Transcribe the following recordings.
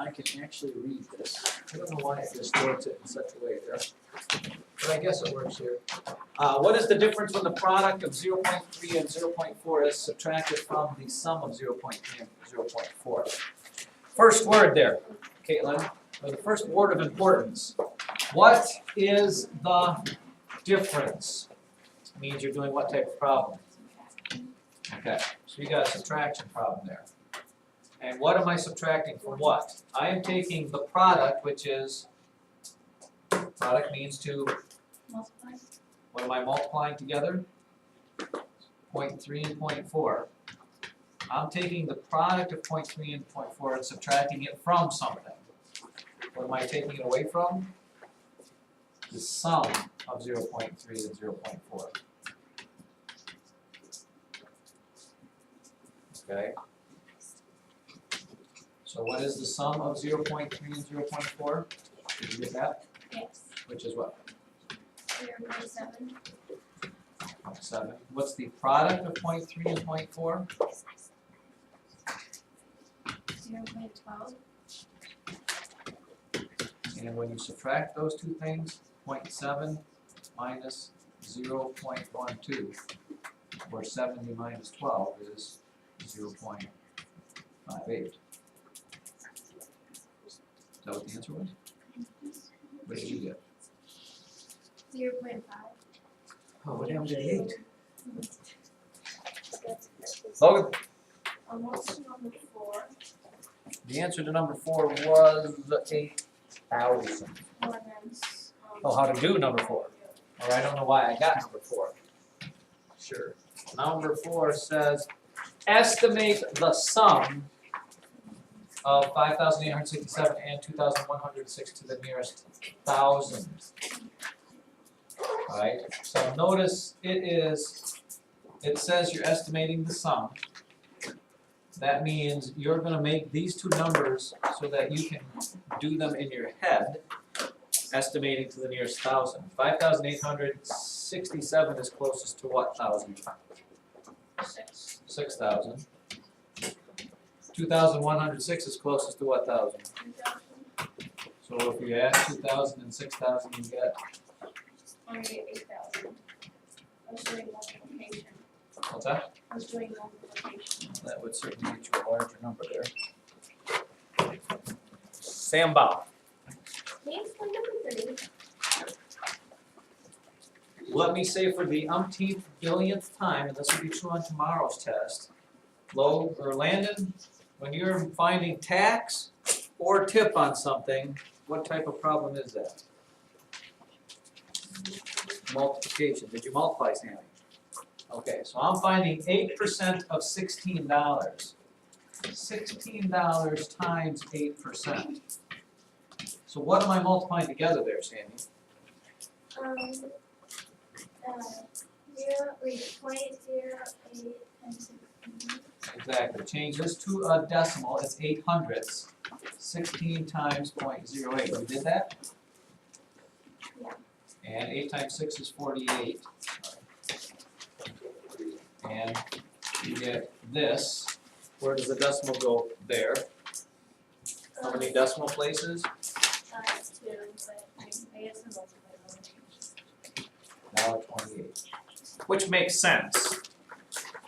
I can actually read this. I don't know why it distorts it in such a way there, but I guess it works here. What is the difference when the product of 0.3 and 0.4 is subtracted from the sum of 0.3 and 0.4? First word there, Caitlin, or the first word of importance. What is the difference? It means you're doing what type of problem? Okay, so you got a subtraction problem there. And what am I subtracting from what? I am taking the product, which is, product means to, Multiply. what am I multiplying together? 0.3 and 0.4. I'm taking the product of 0.3 and 0.4 and subtracting it from something. What am I taking it away from? The sum of 0.3 and 0.4. Okay? So what is the sum of 0.3 and 0.4? Did you get that? Yes. Which is what? 0.7. 7. What's the product of 0.3 and 0.4? 0.12. And when you subtract those two things, 0.7 minus 0.12, or 70 minus 12 is 0.58. Is that what the answer was? What did you get? 0.5. Oh, what happened to the 8? Logan? What's number 4? The answer to number 4 was 8,000. Oh, how to do number 4. Or I don't know why I got number 4. Sure. Number 4 says, estimate the sum of 5,867 and 2,106 to the nearest thousand. Alright, so notice it says you're estimating the sum. That means you're going to make these two numbers so that you can do them in your head, estimating to the nearest thousand. 5,867 is closest to what thousand? 6,000. 2,106 is closest to what thousand? 2,000. So if you add 2,000 and 6,000, you get, I get 8,000. I was doing multiplication. what's that? I was doing multiplication. That would certainly get you a larger number there. Samba. Thanks for number 3. Let me say for the umpteenth billionth time, and this will be true on tomorrow's test, Landon, when you're finding tax or tip on something, what type of problem is that? Multiplication. Did you multiply, Sammy? Okay, so I'm finding 8% of $16. $16 times 8%. So what am I multiplying together there, Sammy? 0.08 and 16. Exactly. Change this to a decimal. It's 800ths. 16 times 0.08. You did that? Yeah. And 8 times 6 is 48. And you get this. Where does the decimal go? There. How many decimal places? 2, but I guess I'm multiplying. $1.28. Which makes sense.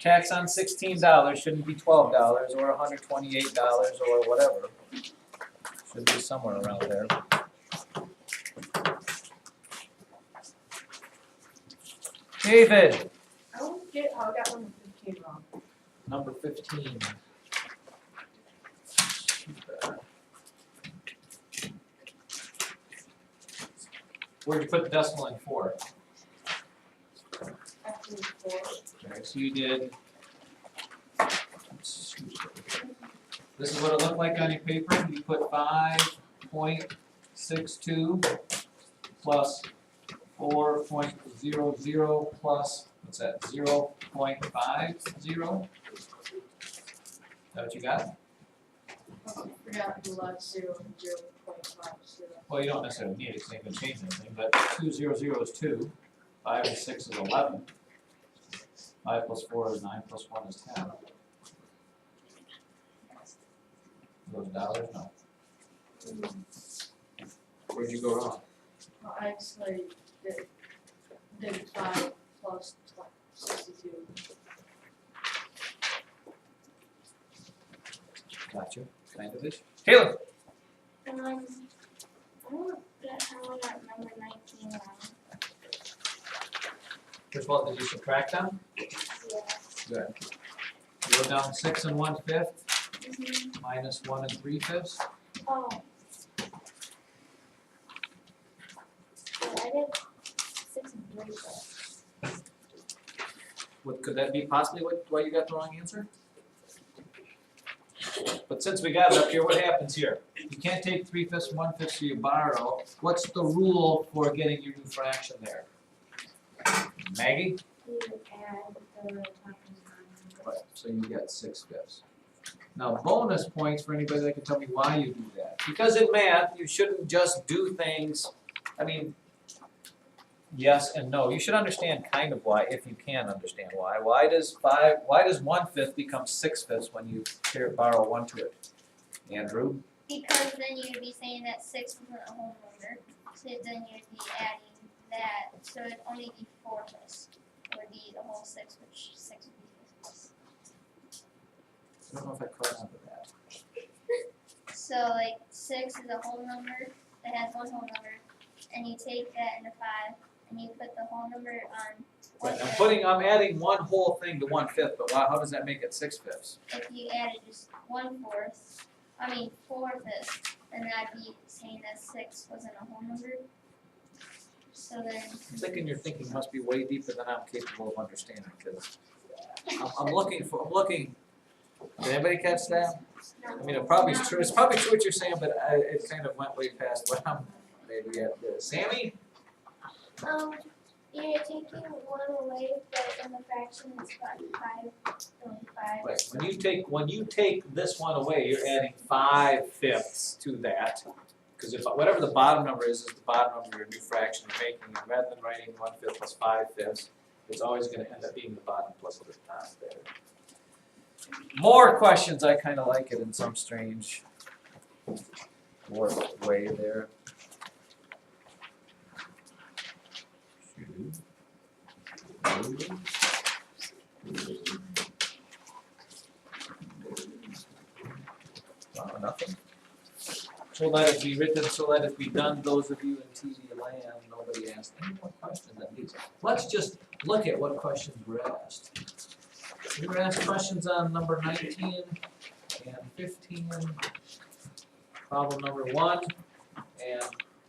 Tax on $16 shouldn't be $12 or $128 or whatever. Should be somewhere around there. David, I got number 15 wrong. number 15. Where'd you put the decimal in for? After 4. Okay, so you did. This is what it looked like on your paper. You put 5.62 plus 4.00 plus, what's that, 0.50? Is that what you got? I forgot the last 0 and 0.50. Well, you don't necessarily need it because it ain't going to change anything, but 2, 0, 0 is 2. 5 and 6 is 11. 5 plus 4 is 9, plus 1 is 10. Those dollars? No. Where'd you go wrong? Well, I actually did 5 plus 62. Gotcha, kind of ish. Caleb? I don't get how I got number 19 wrong. First of all, did you subtract them? Yeah. Good. You go down 6 1/5 Mhm. minus 1 3/5. Oh. Yeah, I did 6 and 3, but. Could that be possibly why you got the wrong answer? But since we got it up here, what happens here? You can't take 3/5 from 1/5, so you borrow. What's the rule for getting your new fraction there? Maggie? You add the times 9. Right, so you get 6/5. Now, bonus points for anybody that can tell me why you do that. Because in math, you shouldn't just do things, I mean, yes and no. You should understand kind of why, if you can understand why. Why does 1/5 become 6/5 when you borrow 1 to it? Andrew? Because then you'd be saying that 6 wasn't a whole number, so then you'd be adding that, so it'd only be 4/5. It would be the whole 6, which 6 would be 5/5. I don't know if I caught on to that. So like 6 is a whole number that has one whole number, and you take that into 5, and you put the whole number on. Right, I'm adding one whole thing to 1/5, but how does that make it 6/5? If you added just 1/4, 4/5, then that'd be saying that 6 wasn't a whole number. So then. I'm thinking your thinking must be way deeper than I'm capable of understanding, because I'm looking, did anybody catch that? I mean, it's probably true what you're saying, but it kind of went way past what I'm maybe at this. Sammy? You're taking 1 away, but in the fraction it's got 5. Right, when you take this one away, you're adding 5/5 to that. Because if whatever the bottom number is the bottom number of your new fraction you're making, and rather than writing 1/5 plus 5/5, it's always gonna end up being the bottom plus the top there. More questions, I kinda like it in some strange way there. Wow, nothing. So let it be written, so let it be done, those of you in TV land, nobody asked any more questions than these. Let's just look at what questions were asked. We were asked questions on number 19 and 15, problem number 1 and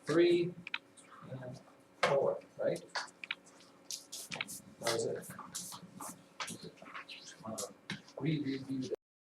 3 and 4, right? That was it. Review that.